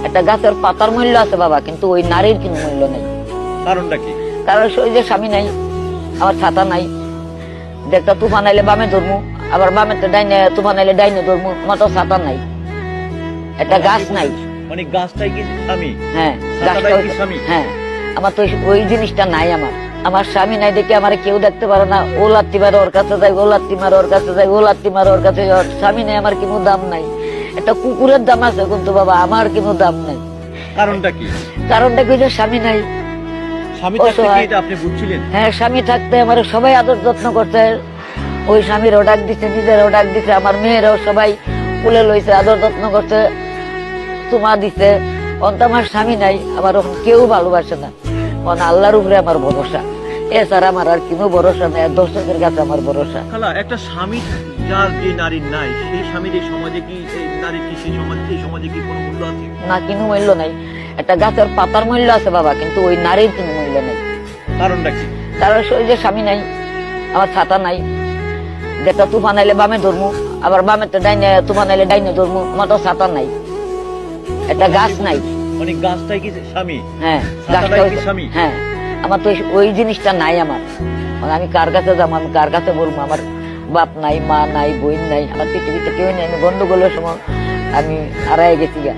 একটা গাছের পাতার মূল্য আছে বাবা, কিন্তু ওই নারীর কোনো মূল্য নেই। কারণটা কি? কারণ ওই যে স্বামী নাই, আমার ছাতা নাই, একটা তুফান আইলে বামে ধরমু, আবার বামে ডাইনে তুফান আইলে ডাইনে ধরমু, আমার তো ছাতা নাই, একটা গাছ নাই। মানে গাছটাই কি স্বামী? হ্যাঁ, ছাতাটাই গাছটা কি স্বামী? হ্যাঁ, আমার তো ওই জিনিসটা নাই। আমার স্বামী নাই দেখে আমার কেউ দেখতে পারে না। ও লাত্তি মারে ওর কাছে যাই, ও লাত্তি মারে ওর কাছে যাই, ও লাত্তি মারে ওর কাছে যাই। স্বামী নেই, আমার কোনো দাম নাই। একটা কুকুরের দাম আছে, কিন্তু বাবা আমার কোনো দাম নাই। কারণটা কি? কারণটা কি যে স্বামী নাই। স্বামী থাকতে কি এটা আপনি বুঝছিলেন? হ্যাঁ, স্বামী থাকতে আমার সবাই আদর যত্ন করছে। ওই স্বামীরও ডাক দিছে, নিজেরও ডাক দিছে, আমার মেয়েরাও সবাই কুলে লইছে, আদর যত্ন করছে, চুমা দিছে। অন্ত আমার স্বামী নাই, আমার কেউ ভালোবাসে না। আল্লাহর উপরে আমার ভরসা, এছাড়া আমার আর কোনো ভরসা নেই। দর্শকের কাছে আমার ভরসা। খালা, একটা স্বামী যার যে নারীর নাই, সেই স্বামীর এই সমাজে কি, এই নারীর কি সেই সমাজে কি কোনো মূল্য আছে? না, কোনো মূল্য নাই। একটা গাছের পাতার মূল্য আছে বাবা, কিন্তু ওই নারীর কোনো মূল্য নেই। কারণটা কি? কারণ ওই যে স্বামী নাই, আমার ছাতা নাই, একটা তুফান আইলে বামে ধরমু, আবার বামে ডাইনে তুফান আইলে ডাইনে ধরমু, আমার তো ছাতা নাই, একটা গাছ নাই। মানে গাছটাই কি স্বামী? হ্যাঁ, ছাতাটাই কি স্বামী? হ্যাঁ, আমার তো ওই জিনিসটা নাই। আমার আমি কার কাছে যাবো, আমি কার কাছে বলবো? আমার বাপ নাই, মা নাই, বোন নাই, আমার পৃথিবীতে কেউ নেই। আমি গন্ডগোলের সময় আমি হারাই গেছি গা।